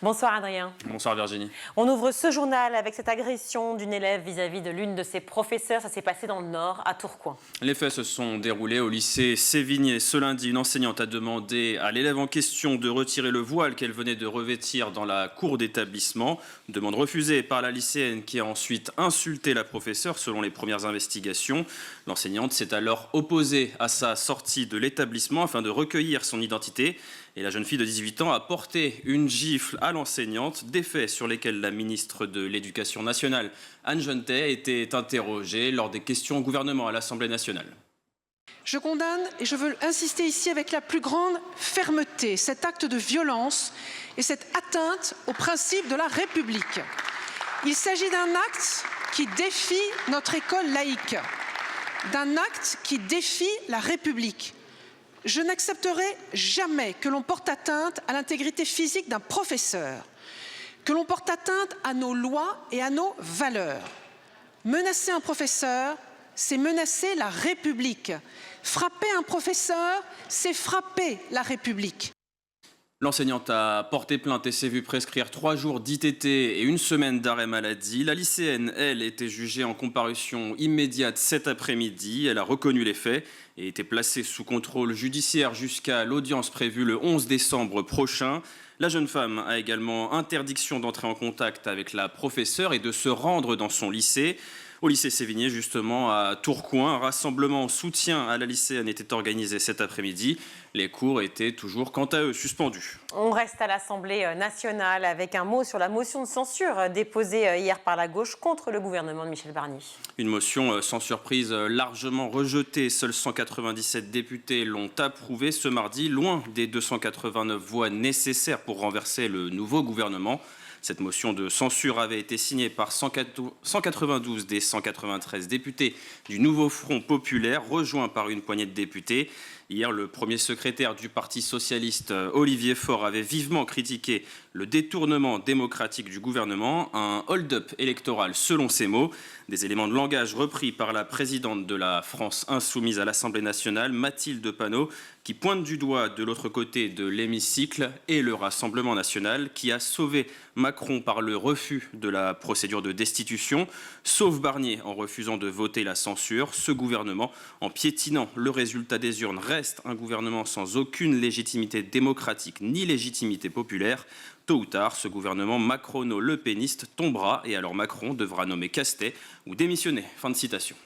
Bonsoir Adrien. Bonsoir Virginie. On ouvre ce journal avec cette agression d'une élève vis-à-vis de l'une de ses professeurs. Ça s'est passé dans le Nord, à Tourcoing. Les faits se sont déroulés au lycée Sévigné. Ce lundi, une enseignante a demandé à l'élève en question de retirer le voile qu'elle venait de revêtir dans la cour d'établissement. Demande refusée par la lycéenne qui a ensuite insulté la professeure selon les premières investigations. L'enseignante s'est alors opposée à sa sortie de l'établissement afin de recueillir son identité. Et la jeune fille de 18 ans a porté une gifle à l'enseignante, des faits sur lesquels la ministre de l'Éducation nationale, Anne Genetet, était interrogée lors des questions au gouvernement à l'Assemblée nationale. Je condamne et je veux insister ici avec la plus grande fermeté cet acte de violence et cette atteinte aux principes de la République. Il s'agit d'un acte qui défie notre école laïque, d'un acte qui défie la République. Je n'accepterai jamais que l'on porte atteinte à l'intégrité physique d'un professeur, que l'on porte atteinte à nos lois et à nos valeurs. Menacer un professeur, c'est menacer la République. Frapper un professeur, c'est frapper la République. L'enseignante a porté plainte et s'est vue prescrire 3 jours d'ITT et 1 semaine d'arrêt maladie. La lycéenne, elle, était jugée en comparution immédiate cet après-midi. Elle a reconnu les faits et était placée sous contrôle judiciaire jusqu'à l'audience prévue le 11 décembre prochain. La jeune femme a également interdiction d'entrer en contact avec la professeure et de se rendre dans son lycée. Au lycée Sévigné, justement, à Tourcoing, un rassemblement en soutien à la lycéenne était organisé cet après-midi. Les cours étaient toujours, quant à eux, suspendus. On reste à l'Assemblée nationale avec un mot sur la motion de censure déposée hier par la gauche contre le gouvernement de Michel Barnier. Une motion sans surprise largement rejetée. Seuls 197 députés l'ont approuvée ce mardi, loin des 289 voix nécessaires pour renverser le nouveau gouvernement. Cette motion de censure avait été signée par 192 des 193 députés du nouveau Front populaire, rejoint par une poignée de députés. Hier, le premier secrétaire du Parti socialiste, Olivier Faure, avait vivement critiqué le détournement démocratique du gouvernement, un hold-up électoral selon ses mots. Des éléments de langage repris par la présidente de la France insoumise à l'Assemblée nationale, Mathilde Panot, qui pointe du doigt de l'autre côté de l'hémicycle et le Rassemblement national qui a sauvé Macron par le refus de la procédure de destitution, sauve Barnier en refusant de voter la censure. Ce gouvernement, en piétinant le résultat des urnes, reste un gouvernement sans aucune légitimité démocratique ni légitimité populaire. Tôt ou tard, ce gouvernement macrono-lepéniste tombera et alors Macron devra nommer Castet ou démissionner. Fin de citation.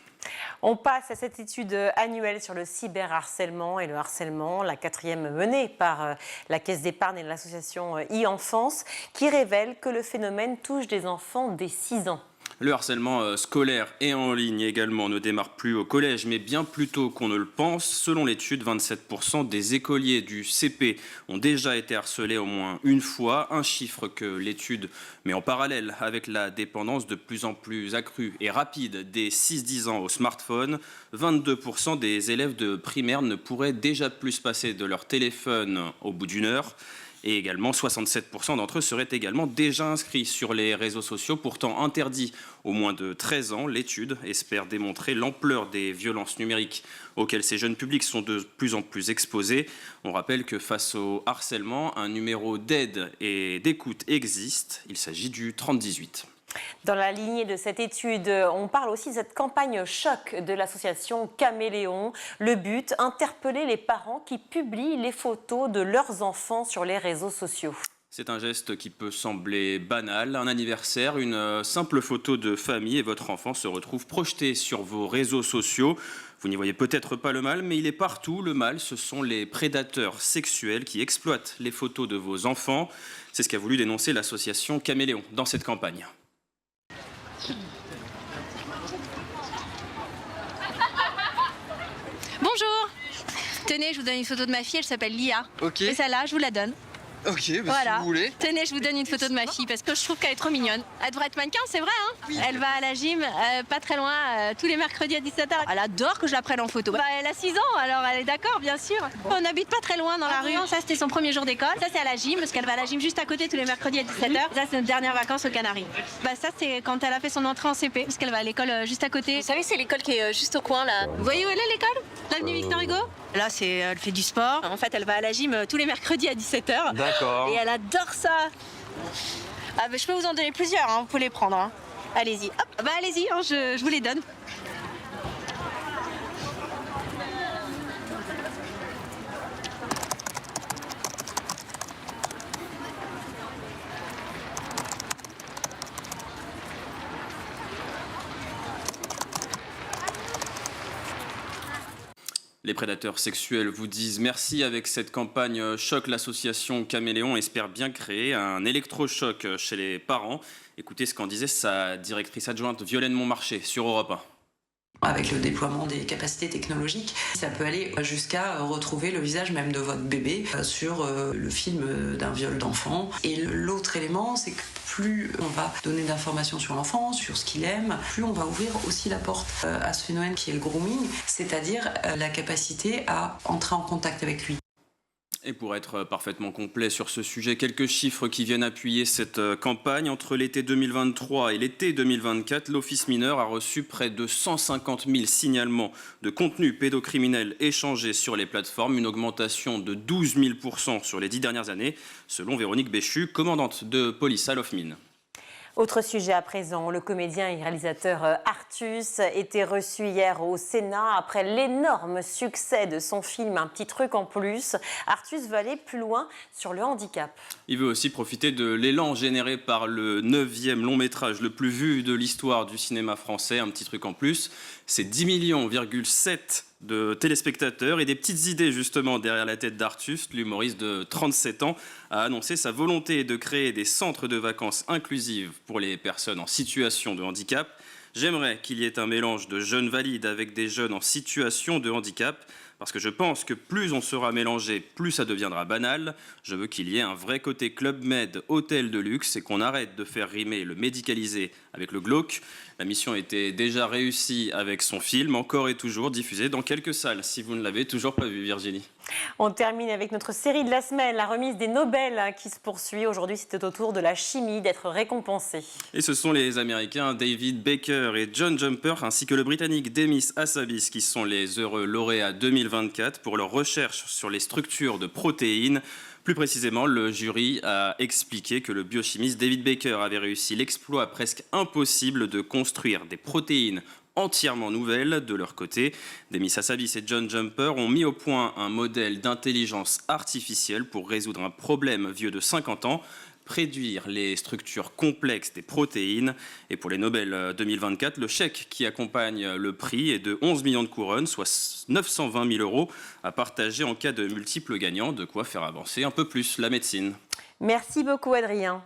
On passe à cette étude annuelle sur le cyberharcèlement et le harcèlement, la 4e menée par la Caisse d'épargne et l'association e-Enfance, qui révèle que le phénomène touche des enfants dès 6 ans. Le harcèlement scolaire et en ligne également ne démarre plus au collège, mais bien plus tôt qu'on ne le pense. Selon l'étude, 27% des écoliers du CP ont déjà été harcelés au moins une fois, un chiffre que l'étude met en parallèle avec la dépendance de plus en plus accrue et rapide des 6-10 ans au smartphone. 22% des élèves de primaire ne pourraient déjà plus se passer de leur téléphone au bout d'une heure. Et également, 67% d'entre eux seraient également déjà inscrits sur les réseaux sociaux, pourtant interdits aux moins de 13 ans. L'étude espère démontrer l'ampleur des violences numériques auxquelles ces jeunes publics sont de plus en plus exposés. On rappelle que face au harcèlement, un numéro d'aide et d'écoute existe. Il s'agit du 3018. Dans la lignée de cette étude, on parle aussi de cette campagne choc de l'association Caméléon. Le but, interpeller les parents qui publient les photos de leurs enfants sur les réseaux sociaux. C'est un geste qui peut sembler banal, un anniversaire, une simple photo de famille et votre enfant se retrouve projeté sur vos réseaux sociaux. Vous n'y voyez peut-être pas le mal, mais il est partout. Le mal, ce sont les prédateurs sexuels qui exploitent les photos de vos enfants. C'est ce qu'a voulu dénoncer l'association Caméléon dans cette campagne. Bonjour. Tenez, je vous donne une photo de ma fille, elle s'appelle Lia. Ok. Et celle-là, je vous la donne. Ok, bah Voilà. si vous voulez. Tenez, je vous donne une photo de ma fille parce que je trouve qu'elle est trop mignonne. Elle devrait être mannequin, c'est vrai, hein? Oui. Elle va à la gym, pas très loin, tous les mercredis à 17h. Elle adore que je la prenne en photo. Bah, elle a 6 ans, alors elle est d'accord, bien sûr. On n'habite pas très loin dans la rue. Ça, c'était son premier jour d'école. Ça, c'est à la gym, parce qu'elle va à la gym juste à côté tous les mercredis à 17h. Ça, c'est notre dernière vacances aux Canaries. Bah, ça, c'est quand elle a fait son entrée en CP, parce qu'elle va à l'école juste à côté. Vous savez, c'est l'école qui est juste au coin, là. Vous voyez où elle est, l'école? L'avenue Victor Hugo? Là, elle fait du sport. En fait, elle va à la gym tous les mercredis à 17h. D'accord. Et elle adore ça. Ah bah, je peux vous en donner plusieurs, hein, vous pouvez les prendre. Hein. Allez-y, hop, bah allez-y, hein, je vous les donne. Les prédateurs sexuels vous disent merci. Avec cette campagne Choc, l'association Caméléon espère bien créer un électrochoc chez les parents. Écoutez ce qu'en disait sa directrice adjointe Violaine Montmarché sur Europe 1. Avec le déploiement des capacités technologiques, ça peut aller jusqu'à retrouver le visage même de votre bébé sur le film d'un viol d'enfant. Et l'autre élément, c'est que plus on va donner d'informations sur l'enfant, sur ce qu'il aime, plus on va ouvrir aussi la porte à ce phénomène qui est le grooming, c'est-à-dire la capacité à entrer en contact avec lui. Et pour être parfaitement complet sur ce sujet, quelques chiffres qui viennent appuyer cette campagne. Entre l'été 2023 et l'été 2024, l'Office mineur a reçu près de 150 000 signalements de contenus pédocriminels échangés sur les plateformes, une augmentation de 12 000% sur les 10 dernières années, selon Véronique Béchu, commandante de police à l'OFMIN. Autre sujet à présent, le comédien et réalisateur Artus était reçu hier au Sénat après l'énorme succès de son film Un petit truc en plus. Artus veut aller plus loin sur le handicap. Il veut aussi profiter de l'élan généré par le 9e long métrage le plus vu de l'histoire du cinéma français, Un petit truc en plus. C'est 10,7 millions de téléspectateurs et des petites idées justement derrière la tête d'Artus. L'humoriste de 37 ans a annoncé sa volonté de créer des centres de vacances inclusives pour les personnes en situation de handicap. J'aimerais qu'il y ait un mélange de jeunes valides avec des jeunes en situation de handicap, parce que je pense que plus on sera mélangé, plus ça deviendra banal. Je veux qu'il y ait un vrai côté Club Med, hôtel de luxe, et qu'on arrête de faire rimer le médicalisé avec le glauque. La mission était déjà réussie avec son film, encore et toujours diffusé dans quelques salles, si vous ne l'avez toujours pas vu, Virginie. On termine avec notre série de la semaine, la remise des Nobel qui se poursuit. Aujourd'hui, c'était au tour de la chimie d'être récompensée. Et ce sont les Américains David Baker et John Jumper, ainsi que le Britannique Demis Hassabis, qui sont les heureux lauréats 2024 pour leur recherche sur les structures de protéines. Plus précisément, le jury a expliqué que le biochimiste David Baker avait réussi l'exploit presque impossible de construire des protéines entièrement nouvelles. De leur côté, Demis Hassabis et John Jumper ont mis au point un modèle d'intelligence artificielle pour résoudre un problème vieux de 50 ans, prédire les structures complexes des protéines. Et pour les Nobel 2024, le chèque qui accompagne le prix est de 11 millions de couronnes, soit 920 000 € à partager en cas de multiples gagnants, de quoi faire avancer un peu plus la médecine. Merci beaucoup Adrien.